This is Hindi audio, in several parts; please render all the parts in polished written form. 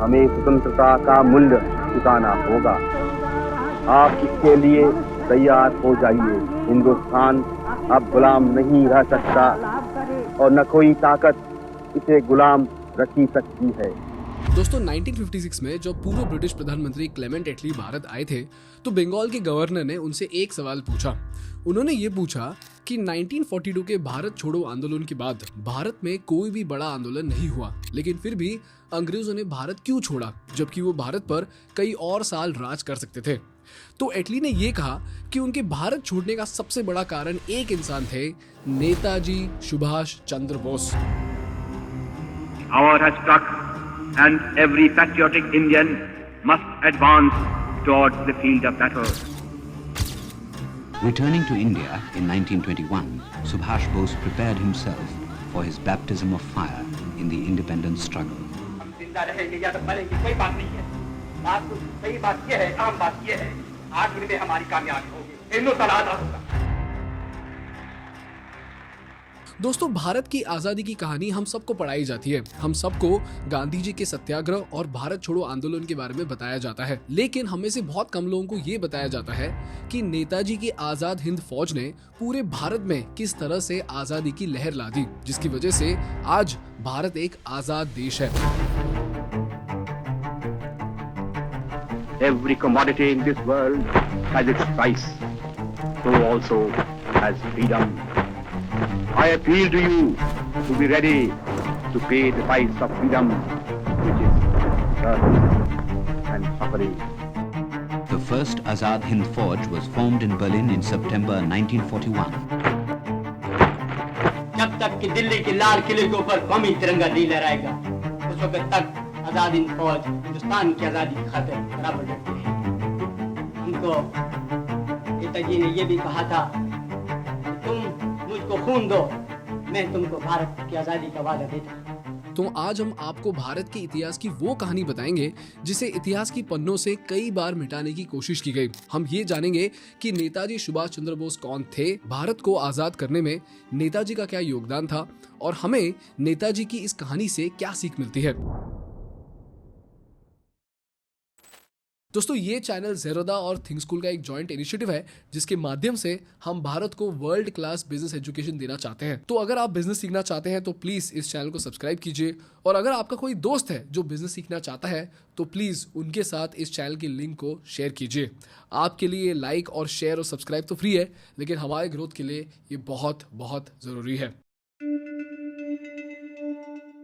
हमें स्वतंत्रता का मूल्य चुकाना होगा। आप इसके लिए तैयार हो जाइए। हिंदुस्तान अब गुलाम नहीं रह सकता और न कोई ताकत इसे गुलाम रखी सकती है। दोस्तों 1956 में जब पूर्व ब्रिटिश प्रधानमंत्री क्लेमेंट एटली भारत आए थे तो बंगाल के गवर्नर ने उनसे एक सवाल पूछा। उन्होंने ये पूछा कि 1942 के भारत छोड़ो आंदोलन के बाद भारत में कोई भी बड़ा आंदोलन नहीं हुआ, लेकिन फिर भी अंग्रेजों ने भारत क्यों छोड़ा जबकि वो भारत पर कई और साल राज कर सकते थे। तो एटली ने ये कहा कि उनके भारत छोड़ने का सबसे बड़ा कारण एक इंसान थे, Netaji Subhash Chandra Bose. Hour has struck and every patriotic Indian must advance towards the field of battle. Returning to India in 1921, Subhash Bose prepared himself for his baptism of fire in the independence struggle. हम जिंदा रहेंगे या तो मरेंगे, कोई बात नहीं है। बात तो सही बात ये है, आम बात ये है, आखिर में हमारी कामयाबी होगी, हिंदुस्तान आजाद होगा। दोस्तों भारत की आजादी की कहानी हम सबको पढ़ाई जाती है। हम सबको गांधी जी के सत्याग्रह और भारत छोड़ो आंदोलन के बारे में बताया जाता है, लेकिन हम में से बहुत कम लोगों को ये बताया जाता है कि नेताजी की आजाद हिंद फौज ने पूरे भारत में किस तरह से आजादी की लहर ला दी, जिसकी वजह से आज भारत एक आजाद देश है। Every commodity in this world has its price, so also has freedom. I appeal to you to be ready to pay the price of freedom, which is service and suffering. The first Azad Hind Fauj was formed in Berlin in September 1941. जब तक कि दिल्ली के लाल किले के ऊपर कौमी तिरंगा नहीं लहराएगा, उस वक्त तक आजाद हिंद फौज हिंदुस्तान की आजादी की खातिर बराबर डटी है। हमको नेताजी ने ये भी कहा था कि तुम मुझको खून दो, मैं तुमको भारत की आजादी का वादा देता हूं। तो आज हम आपको भारत के इतिहास की वो कहानी बताएंगे जिसे इतिहास की पन्नों से कई बार मिटाने की कोशिश की गई। हम ये जानेंगे कि नेताजी सुभाष चंद्र बोस कौन थे, भारत को आजाद करने में नेताजी का क्या योगदान था और हमें नेताजी की इस कहानी से क्या सीख मिलती है। दोस्तों ये चैनल ज़ेरोदा और थिंक स्कूल का एक जॉइंट इनिशिएटिव है जिसके माध्यम से हम भारत को वर्ल्ड क्लास बिजनेस एजुकेशन देना चाहते हैं। तो अगर आप बिजनेस सीखना चाहते हैं तो प्लीज़ इस चैनल को सब्सक्राइब कीजिए, और अगर आपका कोई दोस्त है जो बिजनेस सीखना चाहता है तो प्लीज़ उनके साथ इस चैनल की लिंक को शेयर कीजिए। आपके लिए लाइक और शेयर और सब्सक्राइब तो फ्री है, लेकिन हमारे ग्रोथ के लिए ये बहुत बहुत ज़रूरी है।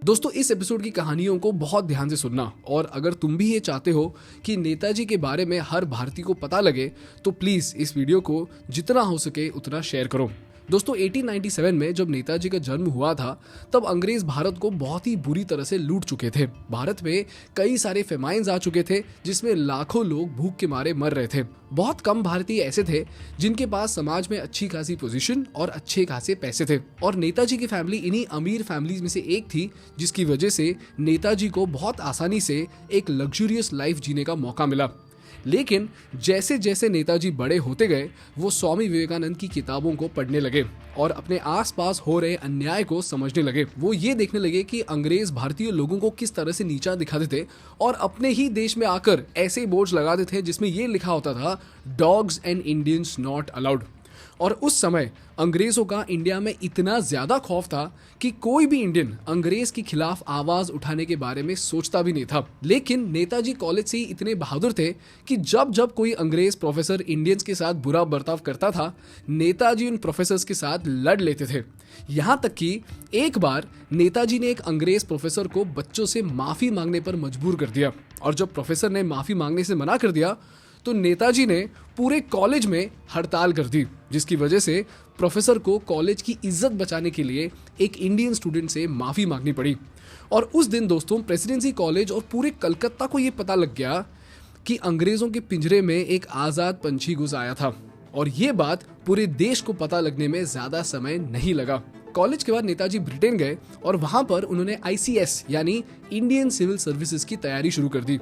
दोस्तों इस एपिसोड की कहानियों को बहुत ध्यान से सुनना, और अगर तुम भी ये चाहते हो कि नेताजी के बारे में हर भारतीय को पता लगे तो प्लीज इस वीडियो को जितना हो सके उतना शेयर करो। दोस्तों 1897 में जब नेताजी का जन्म हुआ था तब अंग्रेज भारत को बहुत ही बुरी तरह से लूट चुके थे। भारत में कई सारे फेमाइन्स आ चुके थे जिसमें लाखों लोग भूख के मारे मर रहे थे। बहुत कम भारतीय ऐसे थे जिनके पास समाज में अच्छी खासी पोजीशन और अच्छे खासे पैसे थे, और नेताजी की फैमिली इन्हीं अमीर फैमिलीज में से एक थी, जिसकी वजह से नेताजी को बहुत आसानी से एक लग्जूरियस लाइफ जीने का मौका मिला। लेकिन जैसे जैसे नेताजी बड़े होते गए वो स्वामी विवेकानंद की किताबों को पढ़ने लगे और अपने आसपास हो रहे अन्याय को समझने लगे। वो ये देखने लगे कि अंग्रेज भारतीय लोगों को किस तरह से नीचा दिखाते थे और अपने ही देश में आकर ऐसे बोर्ड लगाते थे जिसमें ये लिखा होता था, dogs and Indians not allowed. और उस समय अंग्रेजों का इंडिया में इतना ज्यादा खौफ था कि कोई भी इंडियन अंग्रेज के खिलाफ आवाज उठाने के बारे में सोचता भी नहीं था। लेकिन नेताजी कॉलेज से ही इतने बहादुर थे कि जब जब कोई अंग्रेज प्रोफेसर इंडियंस के साथ बुरा बर्ताव करता था, नेताजी उन प्रोफेसर्स के साथ लड़ लेते थे। यहाँ तक कि एक बार नेताजी ने एक अंग्रेज प्रोफेसर को बच्चों से माफी मांगने पर मजबूर कर दिया, और जब प्रोफेसर ने माफी मांगने से मना कर दिया तो नेताजी ने पूरे कॉलेज में हड़ताल कर दी, जिसकी वजह से प्रोफेसर को कॉलेज की इज्जत बचाने के लिए एक इंडियन स्टूडेंट से माफ़ी मांगनी पड़ी। और उस दिन दोस्तों प्रेसिडेंसी कॉलेज और पूरे कलकत्ता को ये पता लग गया कि अंग्रेज़ों के पिंजरे में एक आज़ाद पंछी घुस आया था, और ये बात पूरे देश को पता लगने में ज़्यादा समय नहीं लगा। कॉलेज के बाद नेताजी ब्रिटेन गए और वहां पर उन्होंने ICS यानी इंडियन सिविल सर्विसेज की तैयारी शुरू कर दी।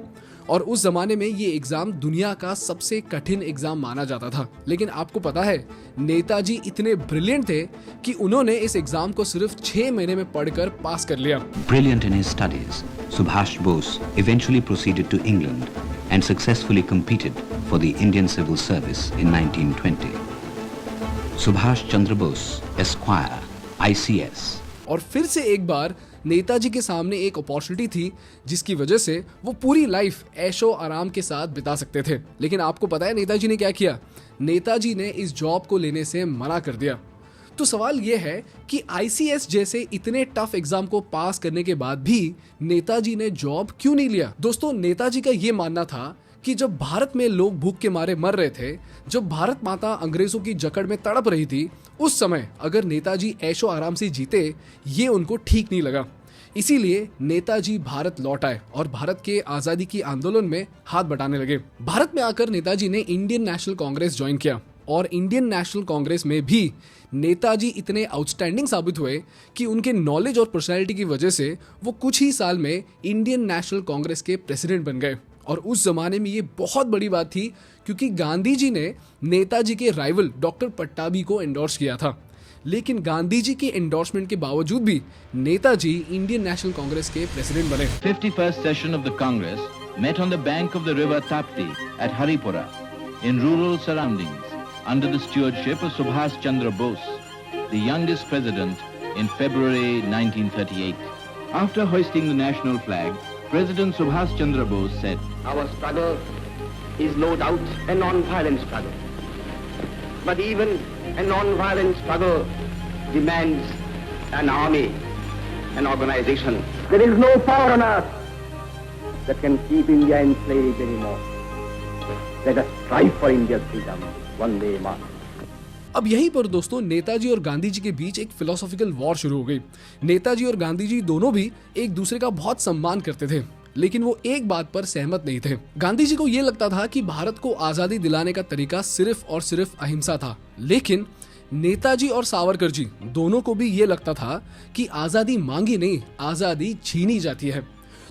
और उस जमाने में ये एग्जाम दुनिया का सबसे कठिन एग्जाम माना जाता था। लेकिन आपको पता है, नेताजी इतने ब्रिलियंट थे कि उन्होंने इस एग्जाम को सिर्फ 6 महीने में पढ़कर पास कर लिया। Brilliant in his studies, Subhash Bose eventually proceeded to England and successfully competed for the Indian Civil Service in 1920. Subhash Chandra Bose, Esquire, ICS. और फिर से एक बार नेताजी के सामने एक अपॉर्चुनिटी थी जिसकी वजह से वो पूरी लाइफ ऐशो आराम के साथ बिता सकते थे। लेकिन आपको पता है नेताजी ने क्या किया? नेताजी ने इस जॉब को लेने से मना कर दिया। तो सवाल ये है कि ICS जैसे इतने टफ एग्जाम को पास करने के बाद भी नेताजी ने जॉब क्यों नहीं लिया? दोस्तों, नेताजी का ये मानना था कि जब भारत में लोग भूख के मारे मर रहे थे, जब भारत माता अंग्रेजों की जकड़ में तड़प रही थी, उस समय अगर नेताजी ऐशो आराम से जीते, ये उनको ठीक नहीं लगा। इसीलिए नेताजी भारत लौट आए और भारत के आजादी की आंदोलन में हाथ बटाने लगे। भारत में आकर नेताजी ने इंडियन नेशनल कांग्रेस ज्वाइन किया और इंडियन नेशनल कांग्रेस में भी नेताजी इतने आउटस्टैंडिंग साबित हुए कि उनके नॉलेज और पर्सनैलिटी की वजह से वो कुछ ही साल में इंडियन नेशनल कांग्रेस के प्रेसिडेंट बन गए। और उस जमाने में ये बहुत बड़ी बात थी क्योंकि गांधी जी ने नेताजी के राइवल डॉक्टर पट्टाभी को एंडोर्स किया था। लेकिन गांधी जी के एंडोर्समेंट के बावजूद भी नेताजी इंडियन नेशनल कांग्रेस के प्रेसिडेंट बने। 51st session of the Congress met on the bank of the river Tapti at Haripura in rural surroundings under the stewardship of Subhash Chandra Bose, the youngest president, in February 1938. After hoisting the national flag, President Subhash Chandra Bose said, Our struggle is no doubt a non-violent struggle. But even a non-violent struggle demands an army, an organization. There is no power on earth that can keep India enslaved anymore. Let us strive for India's freedom, one day more. अब यहीं पर दोस्तों नेताजी और गांधी जी के बीच एक फिलोसॉफिकल वॉर शुरू हो गई। नेताजी और गांधी जी दोनों भी एक दूसरे का बहुत सम्मान करते थे, लेकिन वो एक बात पर सहमत नहीं थे। गांधी जी को ये लगता था कि भारत को आजादी दिलाने का तरीका सिर्फ और सिर्फ अहिंसा था, लेकिन नेताजी और सावरकर जी दोनों को भी ये लगता था कि आजादी मांगी नहीं, आजादी छीनी जाती है।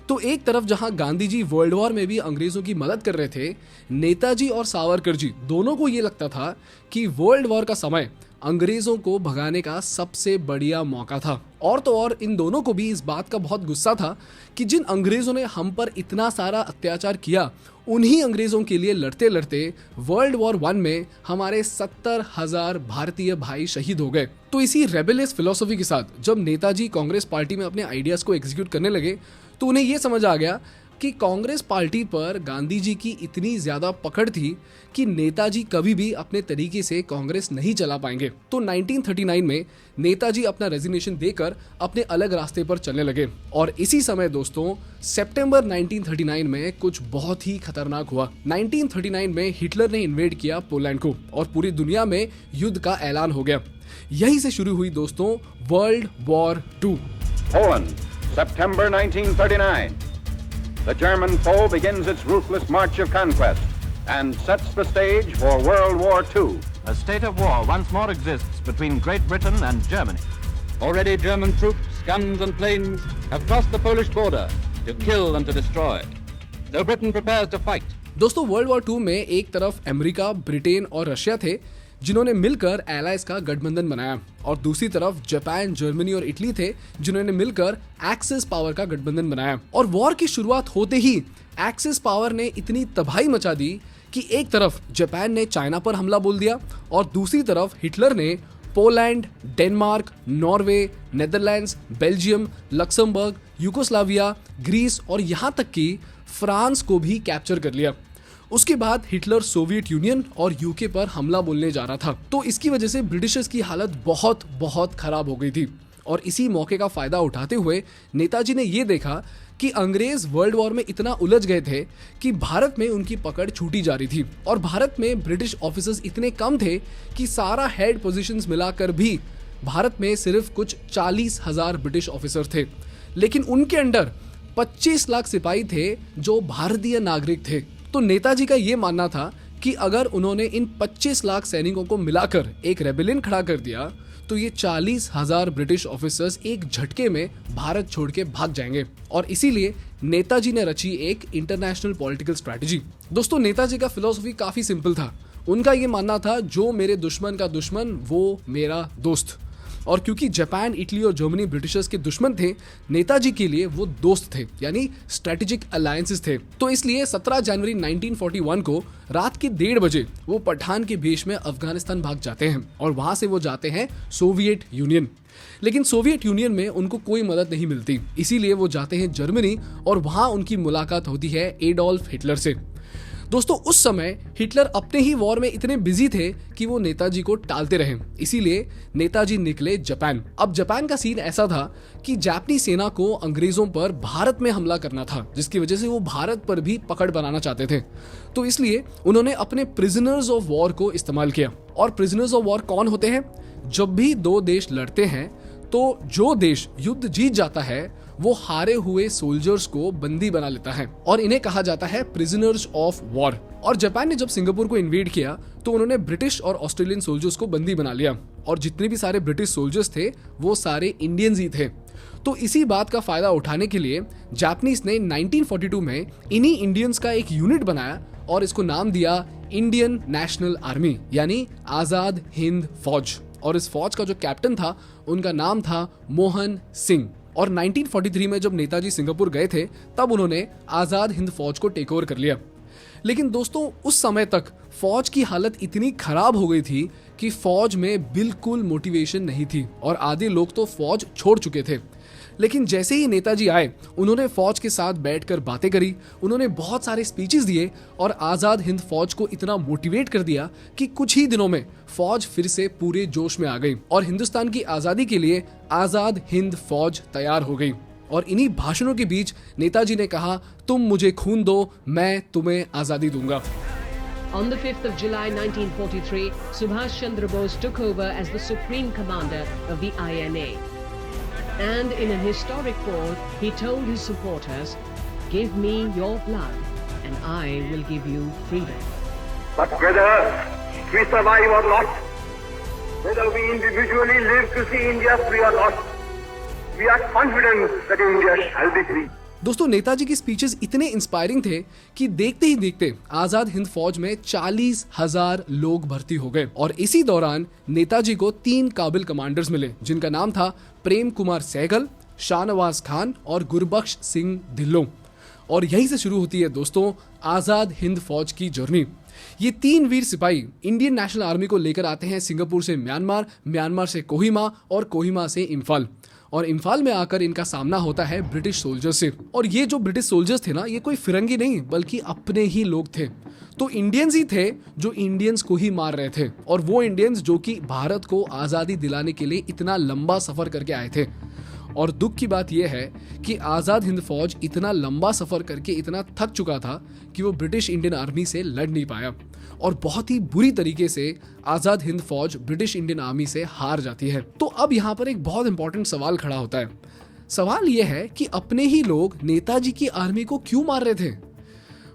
तो एक तरफ जहां गांधी जी वर्ल्ड वॉर में भी अंग्रेजों की मदद कर रहे थे, नेताजी और सावरकर जी दोनों को ये लगता था कि वर्ल्ड वॉर का समय अंग्रेजों को भगाने का सबसे बढ़िया मौका था। और तो और इन दोनों को भी इस बात का बहुत गुस्सा था कि जिन अंग्रेजों ने हम पर इतना सारा अत्याचार किया, उन्हीं अंग्रेजों के लिए लड़ते लड़ते वर्ल्ड वॉर 1 में हमारे 70,000 भारतीय भाई शहीद हो गए। तो इसी रेबेलियस फिलॉसफी के साथ जब नेताजी कांग्रेस पार्टी में अपने आइडियाज को एग्जीक्यूट करने लगे, तो उन्हें यह समझ आ गया कि कांग्रेस पार्टी पर गांधी जी की इतनी ज्यादा पकड़ थी कि नेताजी कभी भी अपने तरीके से कांग्रेस नहीं चला पाएंगे। तो 1939 में नेताजी अपना रेजिग्नेशन देकर अपने अलग रास्ते पर चलने लगे। और इसी समय दोस्तों सितंबर 1939 में कुछ बहुत ही खतरनाक हुआ। 1939 में हिटलर ने इन्वेड किया पोलैंड को और पूरी दुनिया में युद्ध का ऐलान हो गया। यहीं से शुरू हुई दोस्तों world war 2। Poland, September 1939. The German foe begins its ruthless march of conquest and sets the stage for World War II. A state of war once more exists between Great Britain and Germany. Already German troops, guns and planes have crossed the Polish border to kill and to destroy. So Britain prepares to fight. दोस्तों वर्ल्ड वॉर 2 में एक तरफ अमेरिका, ब्रिटेन और रशिया थे जिन्होंने मिलकर एलाइज का गठबंधन बनाया, और दूसरी तरफ जापान, जर्मनी और इटली थे जिन्होंने मिलकर एक्सिस पावर का गठबंधन बनाया। और वॉर की शुरुआत होते ही एक्सिस पावर ने इतनी तबाही मचा दी कि एक तरफ जापान ने चाइना पर हमला बोल दिया और दूसरी तरफ हिटलर ने Poland, Denmark, Norway, Netherlands, Belgium, Luxembourg, Yugoslavia, Greece और यहाँ तक कि फ्रांस को भी कैप्चर कर लिया। उसके बाद हिटलर सोवियत यूनियन और यूके पर हमला बोलने जा रहा था। तो इसकी वजह से ब्रिटिशर्स की हालत बहुत खराब हो गई थी। और इसी मौके का फायदा उठाते हुए नेताजी ने यह देखा कि अंग्रेज वर्ल्ड वॉर में इतना उलझ गए थे कि भारत में उनकी पकड़ छूटी जा रही थी। और भारत में ब्रिटिश ऑफिसर्स इतने कम थे कि सारा हेड पोजीशंस मिलाकर भी भारत में सिर्फ कुछ 40,000 ब्रिटिश ऑफिसर थे, लेकिन उनके अंडर 25 लाख सिपाही थे जो भारतीय नागरिक थे। तो नेताजी का ये मानना था कि अगर उन्होंने इन 25 लाख सैनिकों को मिलाकर एक रेबेलियन खड़ा कर दिया तो ये 40,000 ब्रिटिश ऑफिसर्स एक झटके में भारत छोड़ के भाग जाएंगे। और इसीलिए नेताजी ने रची एक इंटरनेशनल पॉलिटिकल स्ट्रैटेजी। दोस्तों, नेताजी का फिलॉसफी काफी सिंपल था। उनका ये मानना था, जो मेरे दुश्मन का दुश्मन वो मेरा दोस्त। और क्योंकि जापान, इटली और जर्मनी ब्रिटिशर्स के दुश्मन थे, नेताजी के लिए वो दोस्त थे, यानी स्ट्रेटेजिक अलायंसेस थे। तो इसलिए 17 जनवरी 1941 को रात के 1:30 बजे वो पठान के भेष में अफगानिस्तान भाग जाते हैं और वहां से वो जाते हैं सोवियत यूनियन। लेकिन सोवियत यूनियन में उनको कोई मदद नहीं मिलती, इसीलिए वो जाते हैं जर्मनी और वहां उनकी मुलाकात होती है एडोल्फ हिटलर से। दोस्तों, उस समय हिटलर अपने ही वॉर में इतने बिजी थे कि वो नेताजी को टालते रहे, इसीलिए नेताजी निकले जापान। अब जापान का सीन ऐसा था कि जापानी सेना को अंग्रेजों पर भारत में हमला करना था, जिसकी वजह से वो भारत पर भी पकड़ बनाना चाहते थे। तो इसलिए उन्होंने अपने प्रिजनर्स ऑफ वॉर को इस्तेमाल किया। और प्रिजनर्स ऑफ वॉर कौन होते हैं? जब भी दो देश लड़ते हैं तो जो देश युद्ध जीत जाता है वो हारे हुए सोल्जर्स को बंदी बना लेता है और इन्हें कहा जाता है प्रिजनर्स ऑफ वॉर। और जापान ने जब सिंगापुर को इन्वेड किया तो उन्होंने ब्रिटिश और ऑस्ट्रेलियन सोल्जर्स को बंदी बना लिया और जितने भी सारे ब्रिटिश सोल्जर्स थे वो सारे इंडियंस ही थे। तो इसी बात का फायदा उठाने के लिए जापानीज ने 1942 में इन्हीं इंडियंस का एक यूनिट बनाया और इसको नाम दिया इंडियन नेशनल आर्मी, यानी आजाद हिंद फौज। और इस फौज का जो कैप्टन था उनका नाम था मोहन सिंह। और 1943 में जब नेताजी सिंगापुर गए थे तब उन्होंने आजाद हिंद फौज को टेक ओवर कर लिया। लेकिन दोस्तों, उस समय तक फौज की हालत इतनी खराब हो गई थी कि फौज में बिल्कुल मोटिवेशन नहीं थी और आधे लोग तो फौज छोड़ चुके थे। लेकिन जैसे ही नेताजी आए, उन्होंने फौज के साथ बैठकर बातें करी, उन्होंने बहुत सारे स्पीचेस दिए और आजाद हिंद फौज को इतना मोटिवेट कर दिया कि कुछ ही दिनों में फौज फिर से पूरे जोश में आ गई और हिंदुस्तान की आजादी के लिए आजाद हिंद फौज तैयार हो गई। और इन्हीं भाषणों के बीच नेताजी ने कहा, तुम मुझे खून दो, मैं तुम्हें आजादी दूंगा। On the 5th of July 1943, Subhash Chandra Bose took over as the Supreme Commander of the INA. And in an historic call, he told his supporters, "Give me your blood, and I will give you freedom." But whether we survive or not, whether we individually live to see India free or not, we are confident that India shall be free. दोस्तों, नेताजी की स्पीचेस इतने इंस्पायरिंग थे कि देखते ही देखते आजाद हिंद फौज में 40,000 लोग भर्ती हो गए। और इसी दौरान नेताजी को 3 काबिल कमांडर्स मिले, जिनका नाम था प्रेम कुमार सहगल, शाहनवाज खान और गुरबख्श सिंह ढिल्लों। और यहीं से शुरू होती है दोस्तों आजाद हिंद फौज की जर्नी। ये 3 वीर सिपाही इंडियन नेशनल आर्मी को लेकर आते हैं सिंगापुर से म्यांमार, म्यांमार से कोहिमा और कोहिमा से इम्फाल। और इम्फाल में आकर इनका सामना होता है ब्रिटिश सोल्जर्स से। और ये जो ब्रिटिश सोल्जर्स थे ना, ये कोई फिरंगी नहीं बल्कि अपने ही लोग थे। तो इंडियंस ही थे जो इंडियंस को ही मार रहे थे, और वो इंडियंस जो कि भारत को आज़ादी दिलाने के लिए इतना लंबा सफ़र करके आए थे। और दुख की बात यह है कि आज़ाद हिंद फौज इतना लंबा सफ़र करके इतना थक चुका था कि वो ब्रिटिश इंडियन आर्मी से लड़ नहीं पाया और बहुत ही बुरी तरीके से आज़ाद हिंद फौज ब्रिटिश इंडियन आर्मी से हार जाती है। तो अब यहाँ पर एक बहुत इंपॉर्टेंट सवाल खड़ा होता है। सवाल यह है कि अपने ही लोग नेताजी की आर्मी को क्यों मार रहे थे?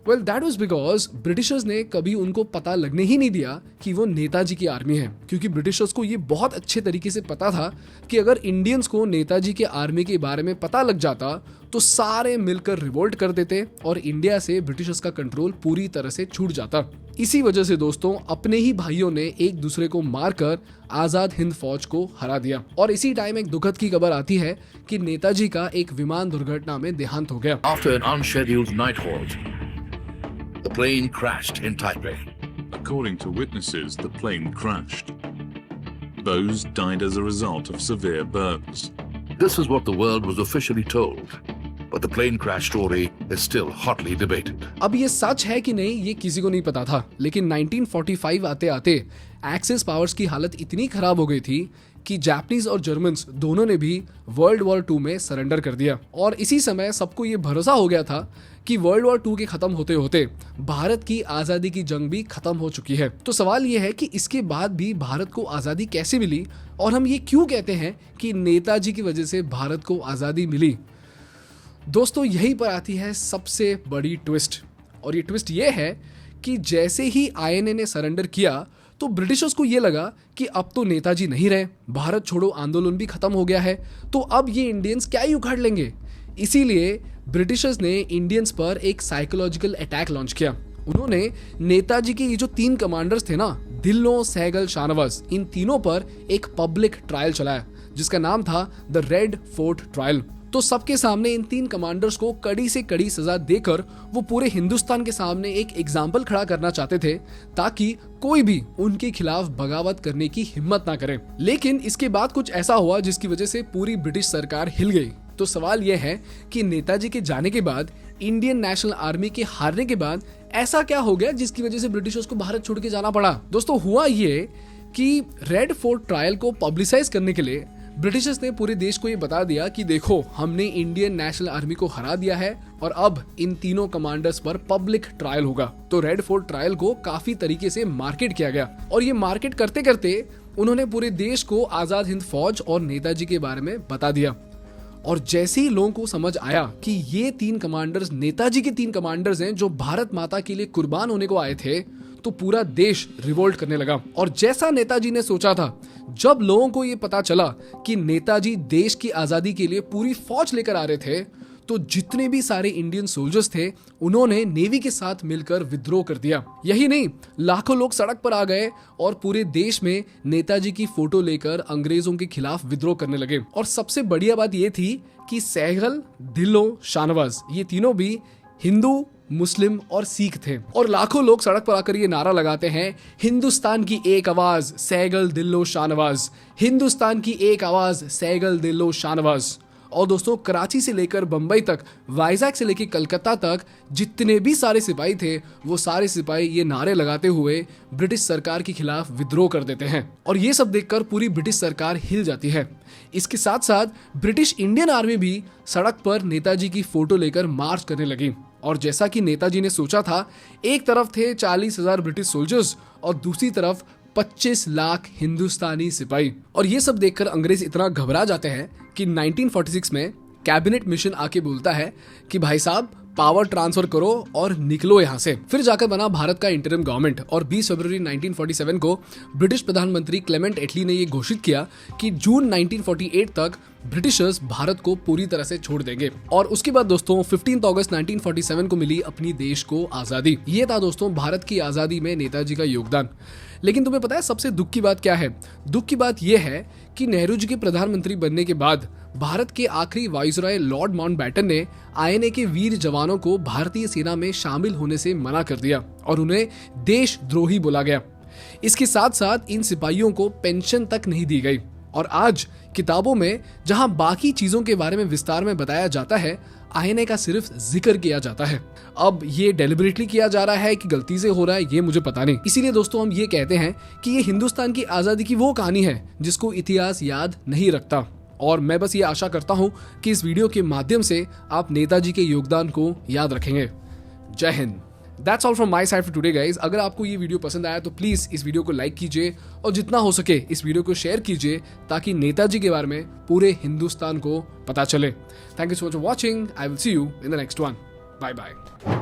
Well, that was because Britishers ने कभी उनको पता लगने ही नहीं दिया कि वो नेताजी की आर्मी है, क्योंकि ब्रिटिशर्स को ये बहुत अच्छे तरीके से पता था कि अगर इंडियंस को नेताजी के आर्मी के बारे में पता लग जाता तो सारे मिलकर रिवोल्ट कर देते और इंडिया से ब्रिटिशर्स का कंट्रोल पूरी तरह से छूट जाता। इसी वजह से दोस्तों अपने ही भाइयों ने एक दूसरे को मारकर आजाद हिंद फौज को हरा दिया। और इसी टाइम एक दुखद की खबर आती है कि नेताजी का एक विमान दुर्घटना में देहांत हो गया। After an unscheduled night halt, the plane crashed in Taipei. According to witnesses, the plane crashed. Bose died as a result of severe burns. This is what the world was officially told, but the plane crash story is still hotly debated. अब ये सच है कि नहीं ये किसी को नहीं पता था, लेकिन 1945 आते आते एक्सिस पावर्स की हालत इतनी खराब हो गई थी कि जापानीज और जर्मन्स दोनों ने भी वर्ल्ड वॉर 2 में सरेंडर कर दिया। और इसी समय सबको ये भरोसा हो गया था कि वर्ल्ड वॉर 2 के खत्म होते होते भारत की आज़ादी की जंग भी खत्म हो चुकी है। तो सवाल ये है कि इसके बाद भी भारत को आज़ादी कैसे मिली और हम ये क्यों कहते हैं कि नेताजी की वजह से भारत को आज़ादी मिली? दोस्तों यहीं पर आती है सबसे बड़ी ट्विस्ट, और ये ट्विस्ट ये है कि जैसे ही आईएनए ने सरेंडर किया तो ब्रिटिशर्स को ये लगा कि अब तो नेताजी नहीं रहे, भारत छोड़ो आंदोलन भी खत्म हो गया है, तो अब ये इंडियंस क्या ही उखाड़ लेंगे। इसीलिए ब्रिटिशर्स ने इंडियंस पर एक साइकोलॉजिकल अटैक लॉन्च किया। उन्होंने नेताजी के ये जो 3 कमांडर्स थे ना, ढिल्लों, सहगल, शाहनवाज, इन तीनों पर एक पब्लिक ट्रायल चलाया जिसका नाम था द रेड फोर्ट ट्रायल। तो सबके सामने इन 3 कमांडर्स को कड़ी से कड़ी सजा देकर वो पूरे हिंदुस्तान के सामने एक एग्जाम्पल खड़ा करना चाहते थे ताकि कोई भी उनके खिलाफ बगावत करने की हिम्मत ना करे। लेकिन इसके बाद कुछ ऐसा हुआ जिसकी वजह से पूरी ब्रिटिश सरकार हिल गई। तो सवाल यह है कि नेताजी के जाने के बाद, इंडियन नेशनल आर्मी के हारने के बाद ऐसा क्या हो गया जिसकी वजह से ब्रिटिशर्स को भारत छोड़ के जाना पड़ा। दोस्तों, हुआ ये कि रेड फोर्ट ट्रायल को पब्लिसाइज करने के लिए ब्रिटिशर्स ने पूरे देश को ये बता दिया कि देखो, हमने इंडियन नेशनल आर्मी को हरा दिया है और अब इन तीनों कमांडर्स पर पब्लिक ट्रायल होगा। तो रेड फोर्ट ट्रायल को काफी तरीके से मार्केट किया गया और ये मार्केट करते करते उन्होंने पूरे देश को आजाद हिंद फौज और नेताजी के बारे में बता दिया। और जैसे ही लोगों को समझ आया कि ये 3 कमांडर्स नेताजी के 3 कमांडर्स हैं जो भारत माता के लिए कुर्बान होने को आए थे, तो पूरा देश रिवोल्ट करने लगा। और जैसा नेताजी ने सोचा था, जब लोगों को ये पता चला कि नेताजी देश की आजादी के लिए पूरी फौज लेकर आ रहे थे, तो जितने भी सारे इंडियन सोल्जर्स थे उन्होंने नेवी के साथ मिलकर विद्रोह कर दिया। यही नहीं, लाखों लोग सड़क पर आ गए और पूरे देश में नेताजी की फोटो लेकर अंग्रेजों के खिलाफ विद्रोह करने लगे। और सबसे बढ़िया बात यह थी कि सहगल, ढिल्लों, शाहनवाज, ये तीनों भी हिंदू, मुस्लिम और सिख थे। और लाखों लोग सड़क पर आकर ये नारा लगाते हैं, हिंदुस्तान की एक आवाज, सहगल, ढिल्लों, शाहनवाज, हिंदुस्तान की एक आवाज, सहगल, ढिल्लों, शाहनवाज। और दोस्तों, कराची से लेकर बंबई तक, वाइजैक से लेकर कलकत्ता तक जितने भी सारे सिपाही थे, वो सारे सिपाही ये नारे लगाते हुए ब्रिटिश सरकार के खिलाफ विद्रोह कर देते हैं। और ये सब देखकर पूरी ब्रिटिश सरकार हिल जाती है। इसके साथ साथ ब्रिटिश इंडियन आर्मी भी सड़क पर नेताजी की फोटो लेकर मार्च करने लगी। और जैसा कि नेताजी ने सोचा था, एक तरफ थे 40,000 ब्रिटिश सोल्जर्स और दूसरी तरफ 25 लाख हिंदुस्तानी सिपाही। और ये सब देखकर अंग्रेज इतना घबरा जाते हैं कि 1946 में कैबिनेट मिशन आके बोलता है कि भाई साहब, पावर ट्रांसफर करो और निकलो यहाँ से। फिर जाकर बना भारत का इंटरिम गवर्नमेंट और 20 फरवरी 1947 को ब्रिटिश प्रधानमंत्री क्लेमेंट एटली ने ये घोषित किया कि जून 1948 तक ब्रिटिशर्स भारत को पूरी तरह से छोड़ देंगे। और उसके बाद दोस्तों 15 अगस्त 1947 को मिली अपनी देश को आजादी। ये था दोस्तों भारत की आजादी में नेताजी का योगदान। लेकिन तुम्हें पता है सबसे दुख की बात क्या है? दुख की बात यह है कि नेहरू जी के प्रधानमंत्री बनने के बाद भारत के आखिरी वाइसरॉय लॉर्ड माउंटबैटन ने आईएनए के वीर जवानों को भारतीय सेना में शामिल होने से मना कर दिया और उन्हें देशद्रोही बोला गया। इसके साथ साथ इन सिपाहियों को पेंशन तक नहीं दी गई। और आज किताबों में जहां बाकी चीजों के बारे में विस्तार में बताया जाता है, आईएनए का सिर्फ जिक्र किया जाता है। अब ये डेलिबरेटली किया जा रहा है कि गलती से हो रहा है, ये मुझे पता नहीं। इसीलिए दोस्तों हम ये कहते हैं कि ये हिंदुस्तान की आजादी की वो कहानी है जिसको इतिहास याद नहीं रखता। और मैं बस ये आशा करता हूं कि इस वीडियो के माध्यम से आप नेताजी के योगदान को याद रखेंगे। जय Hind. That's all from my side for today guys। अगर आपको ये वीडियो पसंद आया तो प्लीज इस वीडियो को लाइक कीजिए और जितना हो सके इस वीडियो को शेयर कीजिए ताकि नेताजी के बारे में पूरे हिंदुस्तान को पता चले। Thank you so much for watching। I will see you in the next one। Bye bye।